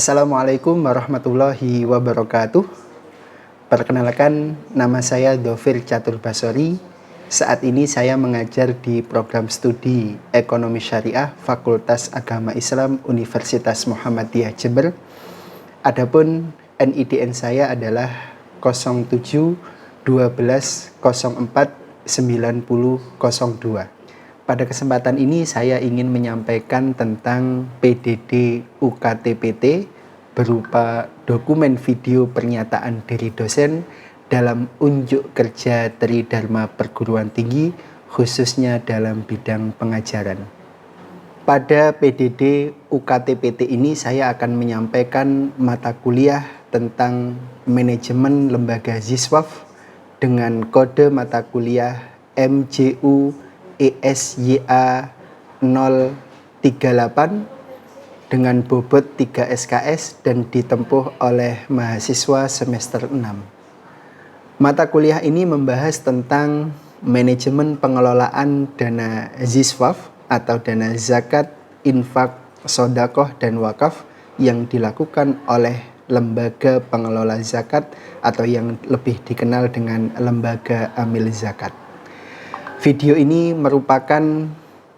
Assalamualaikum warahmatullahi wabarakatuh. Perkenalkan, nama saya Dovir Catur Basori. Saat ini saya mengajar di program studi Ekonomi Syariah Fakultas Agama Islam Universitas Muhammadiyah Jember. Adapun NIDN saya adalah 07 12 04 90 02. Pada kesempatan ini saya ingin menyampaikan tentang PDD UKT-PT berupa dokumen video pernyataan dari dosen dalam unjuk kerja Tridharma Perguruan Tinggi, khususnya dalam bidang pengajaran. Pada PDD UKT-PT ini saya akan menyampaikan mata kuliah tentang manajemen lembaga Ziswaf dengan kode mata kuliah MJU ESYA 038 dengan bobot 3 SKS dan ditempuh oleh mahasiswa semester 6. Mata kuliah ini membahas tentang manajemen pengelolaan dana Ziswaf atau dana zakat, infak, sodakoh, dan wakaf yang dilakukan oleh lembaga pengelola zakat atau yang lebih dikenal dengan lembaga amil zakat. Video ini merupakan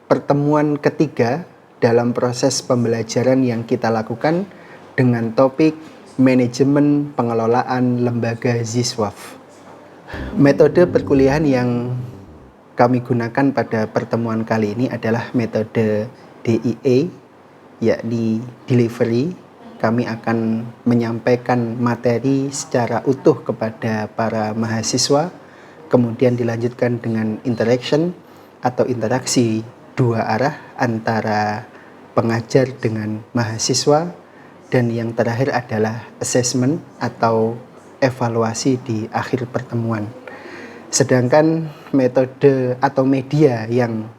pertemuan ketiga dalam proses pembelajaran yang kita lakukan dengan topik manajemen pengelolaan lembaga Ziswaf. Metode perkuliahan yang kami gunakan pada pertemuan kali ini adalah metode DIE, yakni delivery. Kami akan menyampaikan materi secara utuh kepada para mahasiswa, kemudian dilanjutkan dengan interaction atau interaksi dua arah antara pengajar dengan mahasiswa, dan yang terakhir adalah assessment atau evaluasi di akhir pertemuan. Sedangkan metode atau media yang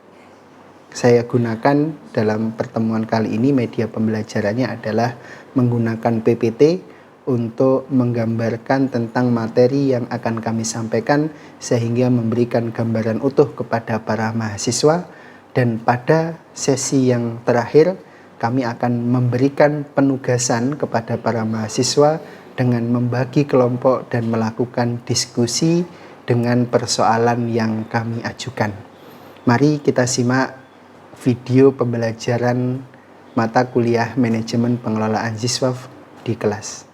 saya gunakan dalam pertemuan kali ini, media pembelajarannya adalah menggunakan PPT untuk menggambarkan tentang materi yang akan kami sampaikan sehingga memberikan gambaran utuh kepada para mahasiswa. Dan pada sesi yang terakhir kami akan memberikan penugasan kepada para mahasiswa dengan membagi kelompok dan melakukan diskusi dengan persoalan yang kami ajukan. Mari kita simak video pembelajaran mata kuliah manajemen pengelolaan Ziswaf di kelas.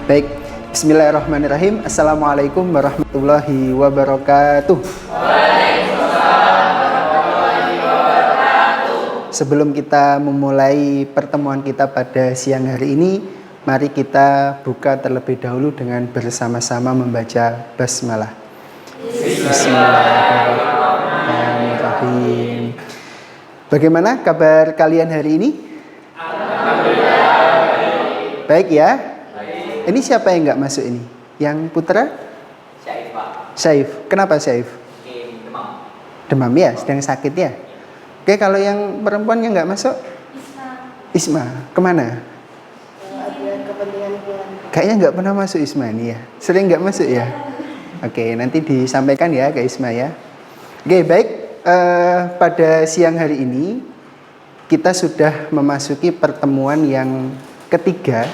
Baik, bismillahirrahmanirrahim. Assalamualaikum warahmatullahi wabarakatuh. Waalaikumsalam warahmatullahi wabarakatuh. Sebelum kita memulai pertemuan kita pada siang hari ini, mari kita buka terlebih dahulu dengan bersama-sama membaca basmalah. Bismillahirrahmanirrahim. Bagaimana kabar kalian hari ini? Alhamdulillah. Baik ya. Ini siapa yang nggak masuk ini? Yang putra? Syaif, Pak. Syaif. Kenapa Syaif? Demam. Demam ya? Sedang sakit ya? Oke, kalau yang perempuan yang nggak masuk? Isma. Kemana? Ada kepentingan keluarga. Kayaknya nggak pernah masuk Isma ini ya? Sering nggak masuk ya? Oke, nanti disampaikan ya ke Isma ya. Oke, baik. Pada siang hari ini kita sudah memasuki pertemuan yang ketiga,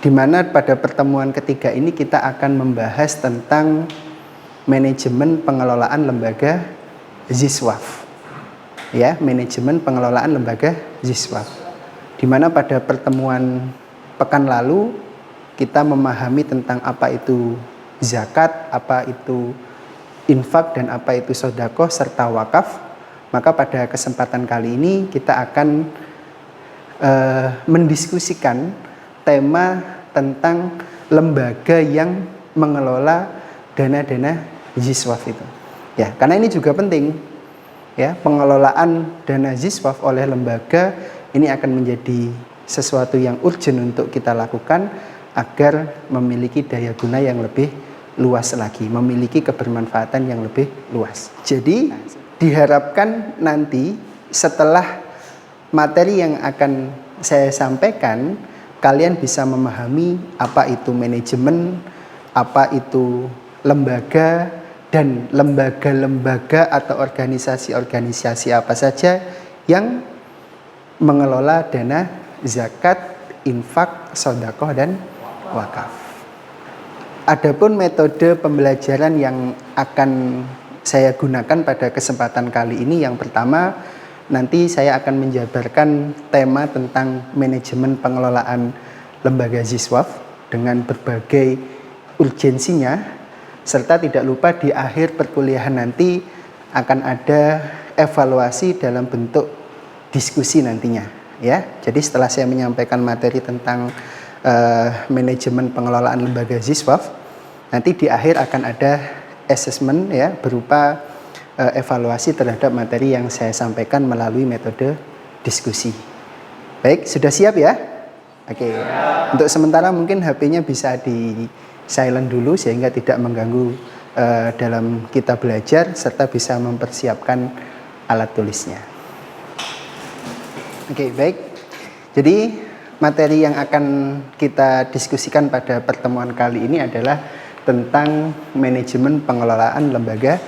di mana pada pertemuan ketiga ini kita akan membahas tentang manajemen pengelolaan lembaga Ziswaf. Ya, manajemen pengelolaan lembaga Ziswaf. Di mana pada pertemuan pekan lalu kita memahami tentang apa itu zakat, apa itu infak, dan apa itu sodakoh serta wakaf. Maka pada kesempatan kali ini kita akan mendiskusikan tema tentang lembaga yang mengelola dana-dana Ziswaf itu. Ya, karena ini juga penting. ya, pengelolaan dana Ziswaf oleh lembaga ini akan menjadi sesuatu yang urgent untuk kita lakukan agar memiliki daya guna yang lebih luas lagi, memiliki kebermanfaatan yang lebih luas. Jadi diharapkan nanti setelah materi yang akan saya sampaikan, kalian bisa memahami apa itu manajemen, apa itu lembaga, dan lembaga-lembaga atau organisasi-organisasi apa saja yang mengelola dana zakat, infak, sedekah, dan wakaf. Adapun metode pembelajaran yang akan saya gunakan pada kesempatan kali ini, yang pertama, nanti saya akan menjabarkan tema tentang manajemen pengelolaan lembaga Ziswaf dengan berbagai urgensinya, serta tidak lupa di akhir perkuliahan nanti akan ada evaluasi dalam bentuk diskusi nantinya, ya. Jadi setelah saya menyampaikan materi tentang manajemen pengelolaan lembaga Ziswaf, nanti di akhir akan ada assessment, ya, berupa evaluasi terhadap materi yang saya sampaikan melalui metode diskusi. Baik, sudah siap ya? Oke. Untuk sementara mungkin HP-nya bisa di silent dulu sehingga tidak mengganggu dalam kita belajar, serta bisa mempersiapkan alat tulisnya. Oke, baik. Jadi materi yang akan kita diskusikan pada pertemuan kali ini adalah tentang manajemen pengelolaan lembaga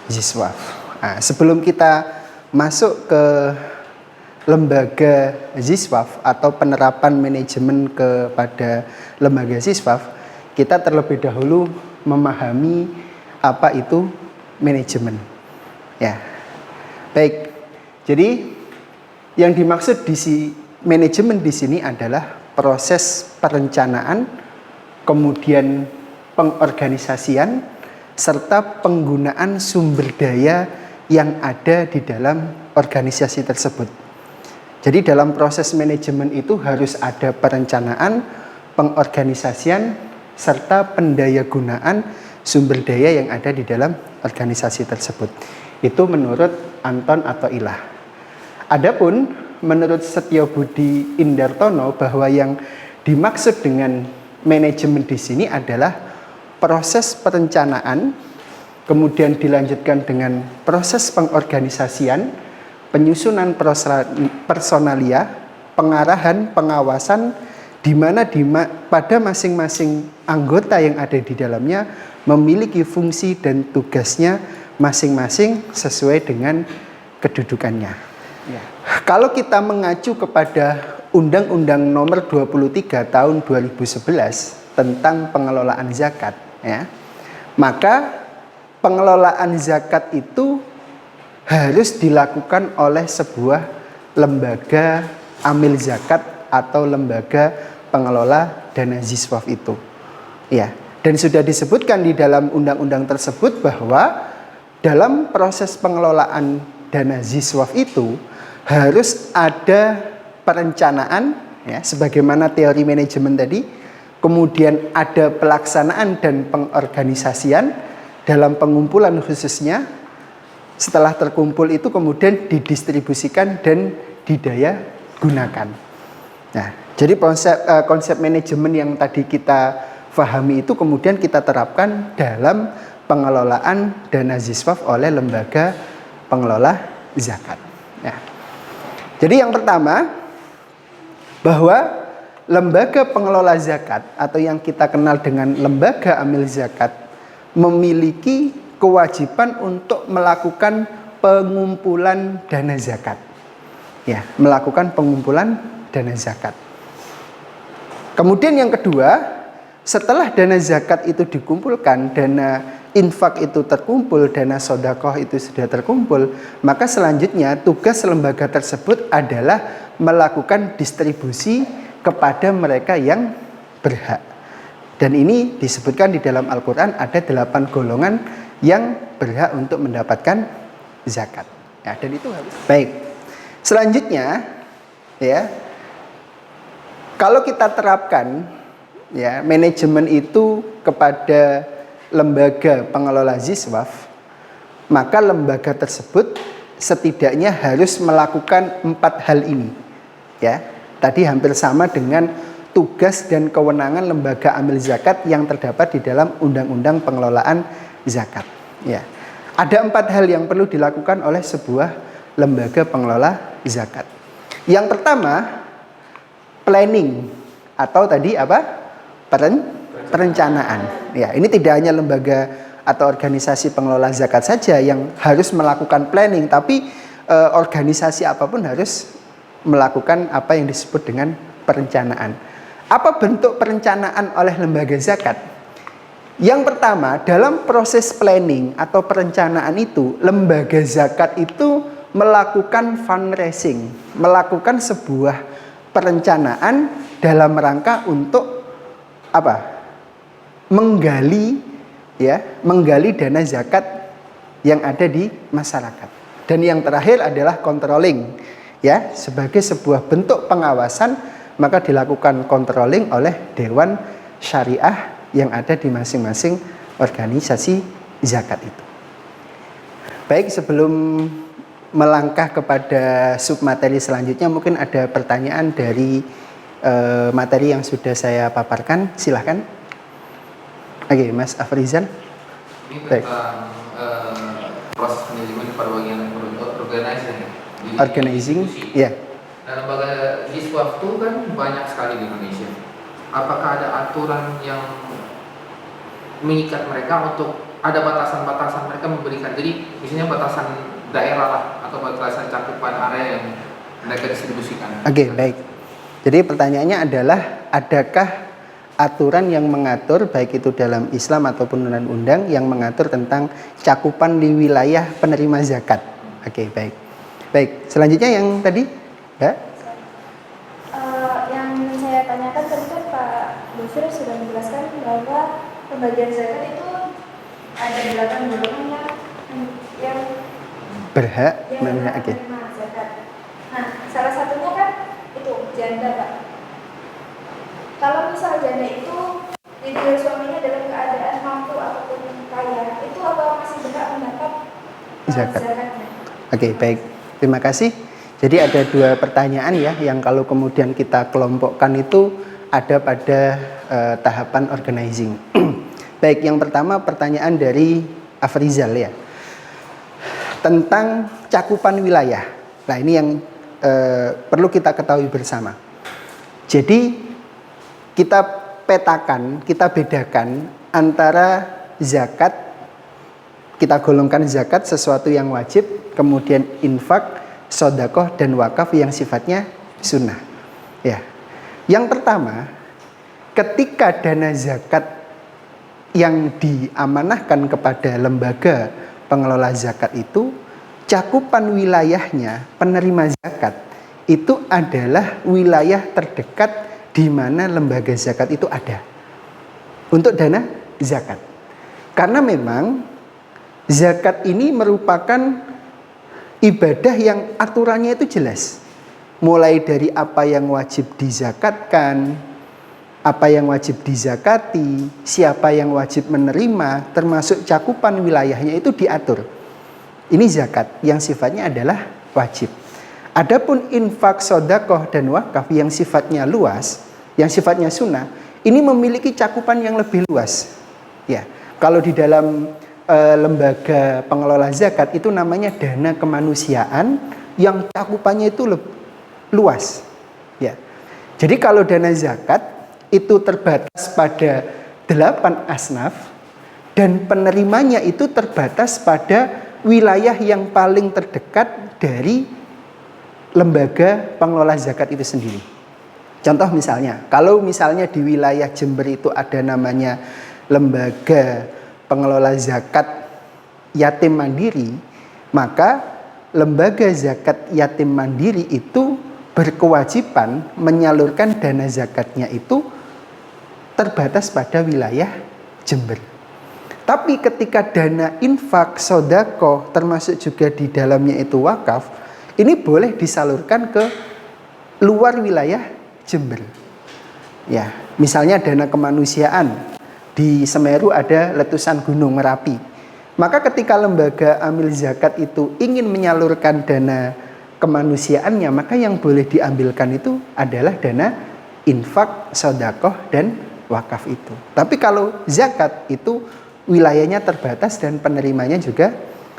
Ziswaf. Nah, sebelum kita masuk ke lembaga Ziswaf atau penerapan manajemen kepada lembaga Ziswaf, kita terlebih dahulu memahami apa itu manajemen. Ya, baik. Jadi yang dimaksud manajemen di sini adalah proses perencanaan, kemudian pengorganisasian, serta penggunaan sumber daya yang ada di dalam organisasi tersebut. Jadi dalam proses manajemen itu harus ada perencanaan, pengorganisasian, serta pendayagunaan sumber daya yang ada di dalam organisasi tersebut. Itu menurut Anton atau Ilah. Adapun menurut Setyobudi Indartono bahwa yang dimaksud dengan manajemen di sini adalah proses perencanaan, kemudian dilanjutkan dengan proses pengorganisasian, penyusunan personalia, pengarahan, pengawasan, di mana pada masing-masing anggota yang ada di dalamnya memiliki fungsi dan tugasnya masing-masing sesuai dengan kedudukannya. Ya. Kalau kita mengacu kepada Undang-Undang Nomor 23 Tahun 2011 tentang pengelolaan zakat, ya, maka pengelolaan zakat itu harus dilakukan oleh sebuah lembaga amil zakat atau lembaga pengelola dana Ziswaf itu. Ya, dan sudah disebutkan di dalam undang-undang tersebut bahwa dalam proses pengelolaan dana Ziswaf itu harus ada perencanaan, ya, sebagaimana teori manajemen tadi, kemudian ada pelaksanaan dan pengorganisasian dalam pengumpulan khususnya. Setelah terkumpul itu kemudian didistribusikan dan didaya gunakan. Nah, jadi konsep manajemen yang tadi kita pahami itu kemudian kita terapkan dalam pengelolaan dana Ziswaf oleh lembaga pengelola zakat. Ya. Jadi yang pertama, bahwa lembaga pengelola zakat atau yang kita kenal dengan lembaga amil zakat memiliki kewajiban untuk melakukan pengumpulan dana zakat. Ya, melakukan pengumpulan dana zakat. Kemudian yang kedua, setelah dana zakat itu dikumpulkan, dana infak itu terkumpul, dana sedekah itu sudah terkumpul, maka selanjutnya tugas lembaga tersebut adalah melakukan distribusi kepada mereka yang berhak. Dan ini disebutkan di dalam Al-Quran ada 8 golongan yang berhak untuk mendapatkan zakat. Ya, dan itu harus. Baik. Selanjutnya, ya, kalau kita terapkan, ya, manajemen itu kepada lembaga pengelola Ziswaf, maka lembaga tersebut setidaknya harus melakukan 4 hal ini. Ya, tadi hampir sama dengan tugas dan kewenangan lembaga amil zakat yang terdapat di dalam Undang-Undang Pengelolaan Zakat. Ya, ada 4 hal yang perlu dilakukan oleh sebuah lembaga pengelola zakat. Yang pertama, planning atau tadi apa? Perencanaan. Ya, ini tidak hanya lembaga atau organisasi pengelola zakat saja yang harus melakukan planning, tapi organisasi apapun harus melakukan apa yang disebut dengan perencanaan. Apa bentuk perencanaan oleh lembaga zakat? Yang pertama, dalam proses planning atau perencanaan itu, lembaga zakat itu melakukan fundraising, melakukan sebuah perencanaan dalam rangka untuk apa? Menggali dana zakat yang ada di masyarakat. Dan yang terakhir adalah controlling, ya, sebagai sebuah bentuk pengawasan, maka dilakukan controlling oleh Dewan Syariah yang ada di masing-masing organisasi zakat itu. Baik, sebelum melangkah kepada submateri selanjutnya, mungkin ada pertanyaan dari materi yang sudah saya paparkan, silahkan. Oke, Mas Afrizal. Ini tentang proses manajemen perbagian organizing, ya. Nah, lembaga Giswaf itu kan banyak sekali di Indonesia. Apakah ada aturan yang mengikat mereka untuk ada batasan-batasan mereka memberikan? Jadi misalnya batasan daerah lah atau batasan cakupan area yang mereka distribusikan. Oke, baik. Jadi pertanyaannya adalah, adakah aturan yang mengatur, baik itu dalam Islam ataupun undang-undang, yang mengatur tentang cakupan di wilayah penerima zakat? Oke, baik. Baik, selanjutnya yang tadi, ya? Yang saya tanyakan tadi kan Pak Busir sudah menjelaskan bahwa pembagian zakat itu ada 8 golongan yang berhak menerima zakat. Nah, salah satunya kan itu janda, Pak. Kalau misal janda itu ditinggal suaminya dalam keadaan mampu ataupun kaya, itu apa masih berhak mendapat zakatnya? Oke, baik. Terima kasih. Jadi ada 2 pertanyaan ya, yang kalau kemudian kita kelompokkan itu ada pada tahapan organizing. Baik, yang pertama pertanyaan dari Afrizal ya, tentang cakupan wilayah. Nah, ini yang perlu kita ketahui bersama. Jadi kita petakan, kita bedakan antara zakat, kita golongkan zakat sesuatu yang wajib, kemudian infak, sedekah, dan wakaf yang sifatnya sunnah. Ya. Yang pertama, ketika dana zakat yang diamanahkan kepada lembaga pengelola zakat itu, cakupan wilayahnya penerima zakat itu adalah wilayah terdekat di mana lembaga zakat itu ada untuk dana zakat. Karena memang zakat ini merupakan ibadah yang aturannya itu jelas. Mulai dari apa yang wajib dizakatkan, apa yang wajib dizakati, siapa yang wajib menerima, termasuk cakupan wilayahnya itu diatur. Ini zakat yang sifatnya adalah wajib. Adapun infak, sedekah, dan wakaf yang sifatnya luas, yang sifatnya sunnah, ini memiliki cakupan yang lebih luas. Ya, kalau di dalam lembaga pengelola zakat itu namanya dana kemanusiaan yang cakupannya itu luas. Ya, jadi kalau dana zakat itu terbatas pada 8 asnaf dan penerimanya itu terbatas pada wilayah yang paling terdekat dari lembaga pengelola zakat itu sendiri. Contoh misalnya, kalau misalnya di wilayah Jember itu ada namanya lembaga pengelola zakat yatim mandiri, maka lembaga zakat yatim mandiri itu berkewajiban menyalurkan dana zakatnya itu terbatas pada wilayah Jember. Tapi ketika dana infak, sedekah, termasuk juga di dalamnya itu wakaf, ini boleh disalurkan ke luar wilayah Jember. Ya, misalnya dana kemanusiaan, di Semeru ada letusan Gunung Merapi, Maka ketika lembaga amil zakat itu ingin menyalurkan dana kemanusiaannya, maka yang boleh diambilkan itu adalah dana infak, sedekah, dan wakaf itu. Tapi kalau zakat itu wilayahnya terbatas dan penerimanya juga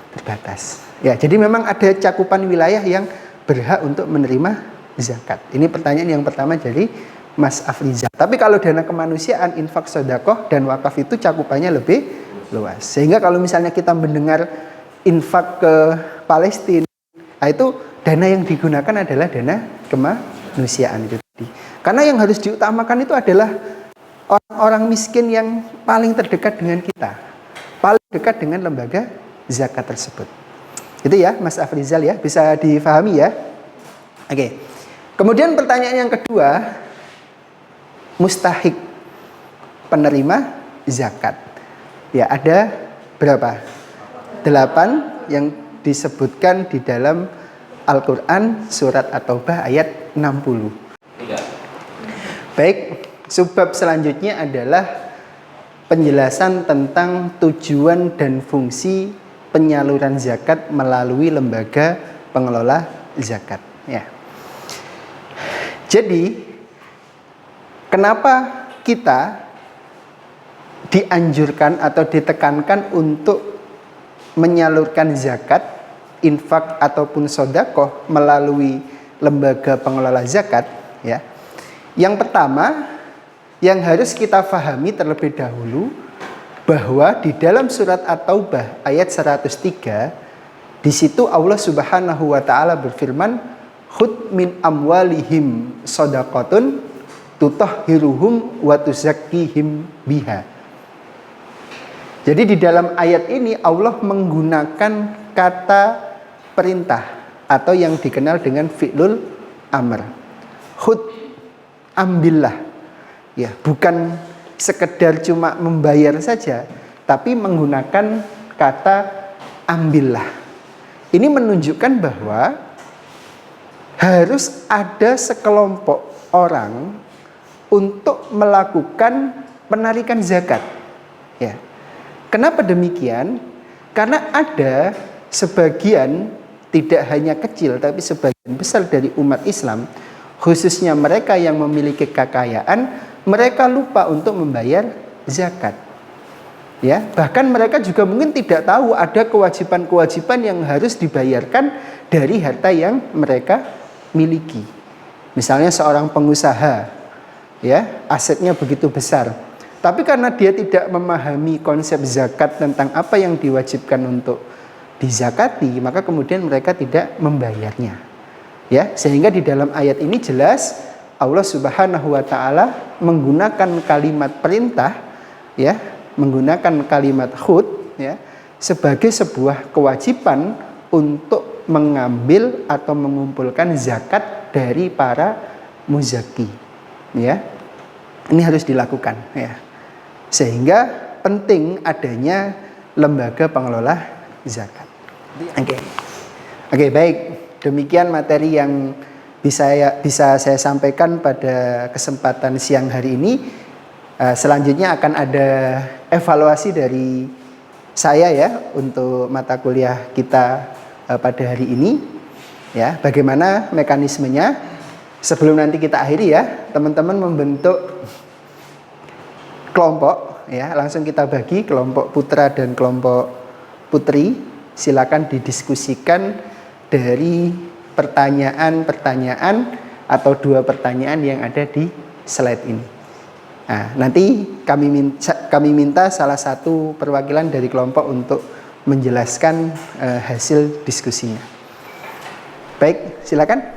terbatas. Ya, jadi memang ada cakupan wilayah yang berhak untuk menerima zakat. Ini pertanyaan yang pertama dari Mas Afrizal. Tapi kalau dana kemanusiaan, infak, sedekah, dan wakaf itu cakupannya lebih luas. Sehingga kalau misalnya kita mendengar infak ke Palestina, nah itu dana yang digunakan adalah dana kemanusiaan itu tadi. Karena yang harus diutamakan itu adalah orang-orang miskin yang paling terdekat dengan kita, paling dekat dengan lembaga zakat tersebut. Itu ya Mas Afrizal ya, bisa difahami ya. Oke. Kemudian pertanyaan yang kedua, mustahik penerima zakat. Ya, ada berapa? 8 yang disebutkan di dalam Al-Quran surat At-Taubah ayat 60. Baik, subbab selanjutnya adalah penjelasan tentang tujuan dan fungsi penyaluran zakat melalui lembaga pengelola zakat. Ya. Jadi, kenapa kita dianjurkan atau ditekankan untuk menyalurkan zakat, infak ataupun sedekah melalui lembaga pengelola zakat? Ya. Yang pertama, yang harus kita fahami terlebih dahulu bahwa di dalam surat At-Taubah ayat 103, di situ Allah Subhanahu wa taala berfirman, "Khudh min amwalihim shadaqatun tutahhiruhum wa tuzakkihim biha." Jadi di dalam ayat ini Allah menggunakan kata perintah atau yang dikenal dengan fi'lul amr. Khudh, ambillah. Ya, bukan sekedar cuma membayar saja, tapi menggunakan kata ambillah. Ini menunjukkan bahwa harus ada sekelompok orang untuk melakukan penarikan zakat. Ya. Kenapa demikian? Karena ada sebagian, tidak hanya kecil, tapi sebagian besar dari umat Islam, khususnya mereka yang memiliki kekayaan, mereka lupa untuk membayar zakat. Ya, bahkan mereka juga mungkin tidak tahu ada kewajiban-kewajiban yang harus dibayarkan dari harta yang mereka miliki. Misalnya seorang pengusaha, ya, asetnya begitu besar. Tapi karena dia tidak memahami konsep zakat tentang apa yang diwajibkan untuk dizakati, maka kemudian mereka tidak membayarnya. Ya, sehingga di dalam ayat ini jelas Allah Subhanahu wa taala menggunakan kalimat perintah, ya, menggunakan kalimat khud, ya, sebagai sebuah kewajiban untuk mengambil atau mengumpulkan zakat dari para muzaki. Ya. Ini harus dilakukan, ya. Sehingga penting adanya lembaga pengelola zakat. Oke, baik. Demikian materi yang bisa saya sampaikan pada kesempatan siang hari ini. Selanjutnya akan ada evaluasi dari saya ya untuk mata kuliah kita pada hari ini. Ya, bagaimana mekanismenya? Sebelum nanti kita akhiri ya, teman-teman membentuk kelompok ya, langsung kita bagi kelompok putra dan kelompok putri. Silakan didiskusikan dari pertanyaan-pertanyaan atau 2 pertanyaan yang ada di slide ini. Nah, nanti kami minta salah satu perwakilan dari kelompok untuk menjelaskan hasil diskusinya. Baik, silakan.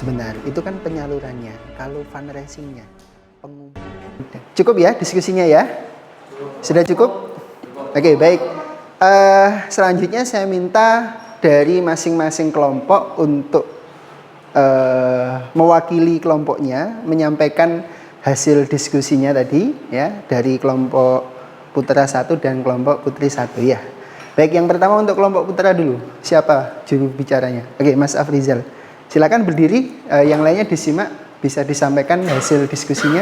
sebentar, itu kan penyalurannya. Kalau fundraisingnya, pengumpulan. Cukup ya diskusinya ya? Sudah cukup? Oke, baik. Selanjutnya saya minta dari masing-masing kelompok untuk mewakili kelompoknya menyampaikan hasil diskusinya tadi ya, dari kelompok putra 1 dan kelompok putri 1 ya. Baik, yang pertama untuk kelompok putra dulu. Siapa juru bicaranya? Oke, Mas Afrizal. Silakan berdiri, yang lainnya disimak, bisa disampaikan hasil diskusinya.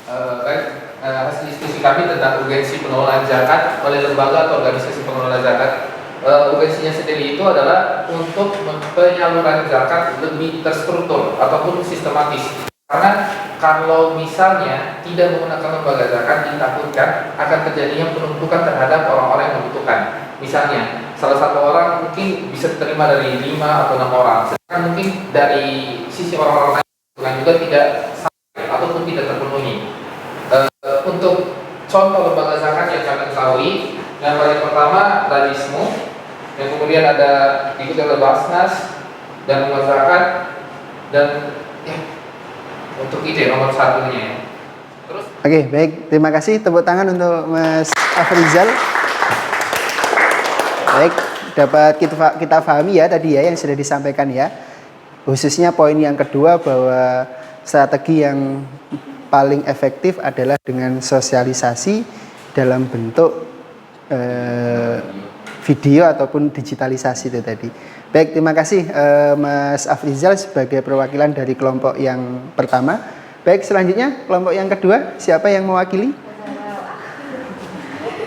Baik, hasil diskusi kami tentang urgensi pengelolaan zakat oleh lembaga atau organisasi pengelola zakat. Urgensinya sendiri itu adalah untuk penyaluran zakat lebih terstruktur ataupun sistematis. Karena kalau misalnya tidak menggunakan lembaga zakat, ditakutkan akan terjadinya penumpukan terhadap orang-orang yang membutuhkan. Misalnya, salah satu orang mungkin bisa diterima dari 5 atau 6 orang, sedangkan mungkin dari sisi orang-orang lain juga tidak sampai ataupun tidak terpenuhi. Untuk contoh lembaga zakat yang kami ketahui, yang paling pertama Radismu, yang kemudian ada diikuti oleh Basnas dan Rumah Zakat, dan ya, untuk itu nomor satunya. Terus? Oke, baik, terima kasih, tepuk tangan untuk Mas Afrizal. Baik, dapat kita pahami ya tadi ya yang sudah disampaikan ya. Khususnya poin yang kedua bahwa strategi yang paling efektif adalah dengan sosialisasi dalam bentuk video ataupun digitalisasi itu tadi. Baik, terima kasih Mas Afrizal sebagai perwakilan dari kelompok yang pertama. Baik, selanjutnya kelompok yang kedua, siapa yang mewakili?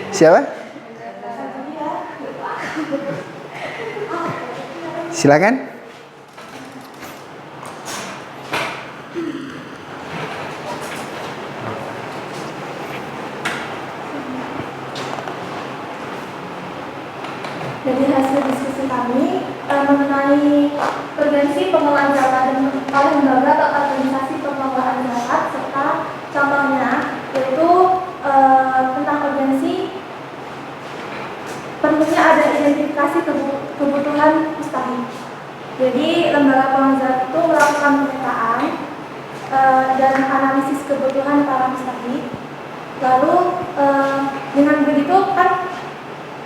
Siapa? Silakan. Dari hasil diskusi kami mengenai urgensi pengelolaan zakat dan oleh lembaga atau organisasi pengelolaan zakat serta contohnya yaitu tentang urgensi perlunya ada identifikasi kebutuhan mustahik. Jadi lembaga pengelolaan zakat itu melakukan pemetaan dan analisis kebutuhan para mustahik. Lalu dengan begitu kan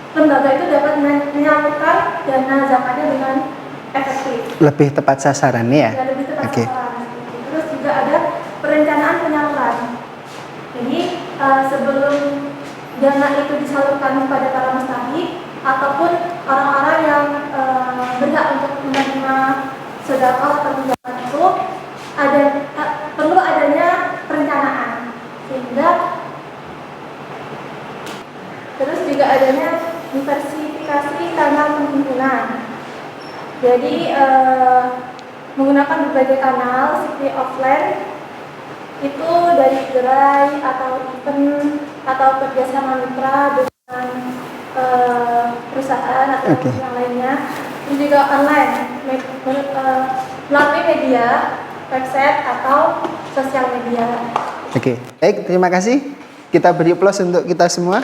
lembaga itu dapat menyalurkan dana zakatnya dengan efektif. Lebih tepat sasarannya ya? Ya, lebih tepat sasaran. Terus juga ada perencanaan penyaluran. Jadi sebelum dana itu disalurkan kepada para mustahik ataupun orang-orang yang berhak untuk menerima sedekah atau zakat itu perlu adanya perencanaan, sehingga terus juga adanya diversifikasi kanal penghimpunan. Jadi menggunakan berbagai kanal seperti offline itu dari gerai atau event atau kerjasama mitra dengan perusahaan atau yang lainnya, dan juga online melalui media, website atau sosial media. Oke, baik, terima kasih. Kita beri aplaus untuk kita semua.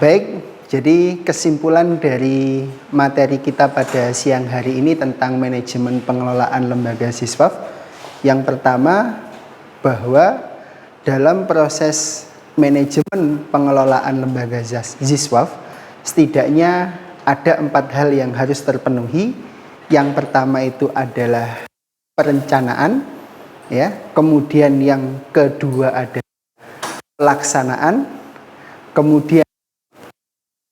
Baik, jadi kesimpulan dari materi kita pada siang hari ini tentang manajemen pengelolaan lembaga Ziswaf. Yang pertama, bahwa dalam proses manajemen pengelolaan lembaga Ziswaf, setidaknya ada 4 hal yang harus terpenuhi. Yang pertama itu adalah perencanaan, ya. Kemudian yang kedua ada pelaksanaan, kemudian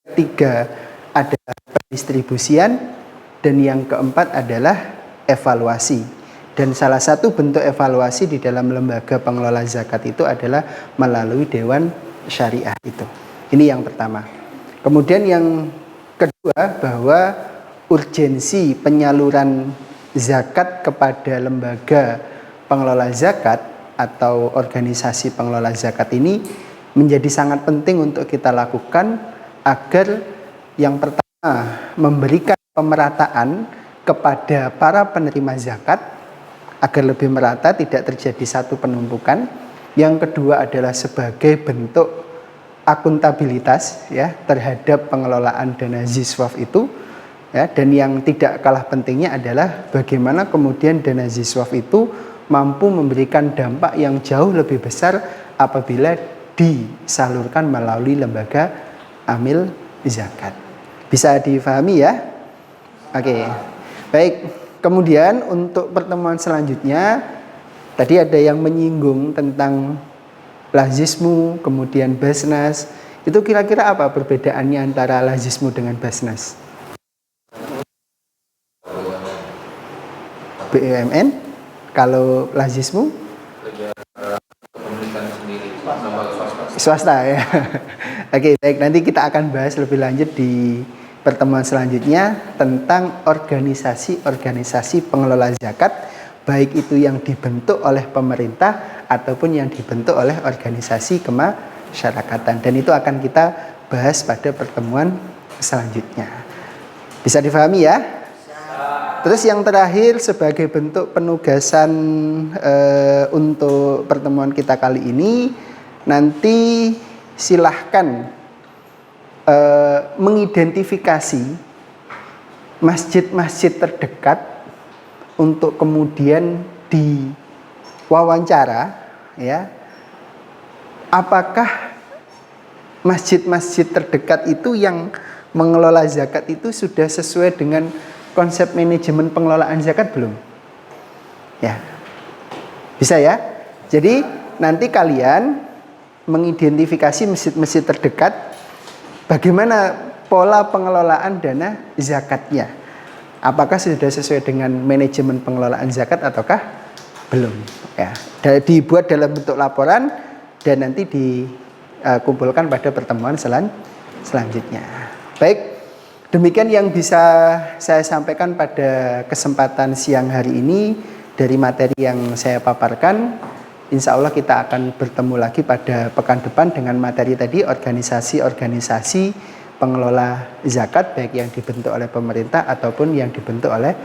ketiga ada pendistribusian, dan yang keempat adalah evaluasi. Dan salah satu bentuk evaluasi di dalam lembaga pengelola zakat itu adalah melalui Dewan Syariah itu. Ini yang pertama. Kemudian yang kedua, bahwa urgensi penyaluran zakat kepada lembaga pengelola zakat atau organisasi pengelola zakat ini menjadi sangat penting untuk kita lakukan agar yang pertama memberikan pemerataan kepada para penerima zakat agar lebih merata, tidak terjadi satu penumpukan. Yang kedua adalah sebagai bentuk akuntabilitas ya terhadap pengelolaan dana Ziswaf itu ya, dan yang tidak kalah pentingnya adalah bagaimana kemudian dana Ziswaf itu mampu memberikan dampak yang jauh lebih besar apabila disalurkan melalui lembaga amil zakat. Bisa difahami ya? Oke. Baik, kemudian untuk pertemuan selanjutnya tadi ada yang menyinggung tentang lazismu, kemudian basnas. Itu kira-kira apa perbedaannya antara lazismu dengan basnas? BUMN, kalau lazismu? Kepemilikan sendiri, lembaga swasta. Swasta ya. Oke, baik, nanti kita akan bahas lebih lanjut di pertemuan selanjutnya tentang organisasi-organisasi pengelola zakat, baik itu yang dibentuk oleh pemerintah ataupun yang dibentuk oleh organisasi kemasyarakatan, dan itu akan kita bahas pada pertemuan selanjutnya. Bisa difahami ya? Terus yang terakhir sebagai bentuk penugasan untuk pertemuan kita kali ini, nanti silahkan mengidentifikasi masjid-masjid terdekat untuk kemudian diwawancara ya. Apakah masjid-masjid terdekat itu yang mengelola zakat itu sudah sesuai dengan konsep manajemen pengelolaan zakat belum? Ya. Bisa ya? Jadi nanti kalian mengidentifikasi masjid-masjid terdekat, bagaimana pola pengelolaan dana zakatnya. Apakah sudah sesuai dengan manajemen pengelolaan zakat ataukah belum? Ya. Dibuat dalam bentuk laporan dan nanti dikumpulkan pada pertemuan selanjutnya. Baik, demikian yang bisa saya sampaikan pada kesempatan siang hari ini dari materi yang saya paparkan. Insya Allah kita akan bertemu lagi pada pekan depan dengan materi tadi, organisasi-organisasi pengelola zakat baik yang dibentuk oleh pemerintah ataupun yang dibentuk oleh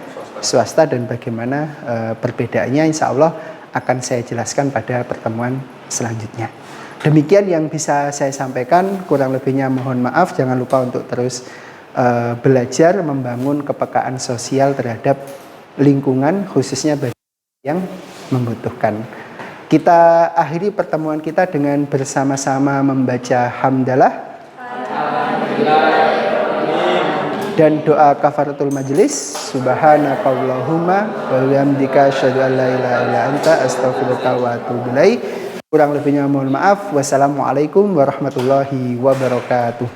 swasta, dan bagaimana perbedaannya insya Allah akan saya jelaskan pada pertemuan selanjutnya. Demikian yang bisa saya sampaikan, kurang lebihnya mohon maaf. Jangan lupa untuk terus belajar membangun kepekaan sosial terhadap lingkungan, khususnya bagi yang membutuhkan. Kita akhiri pertemuan kita dengan bersama-sama membaca hamdalah dan doa kafaratul majelis. Subhanakallahumma wa bihamdika asyhadu an la ilaha illa anta astaghfiruka wa atubu ilaik. Kurang lebihnya mohon maaf. Wassalamualaikum warahmatullahi wabarakatuh.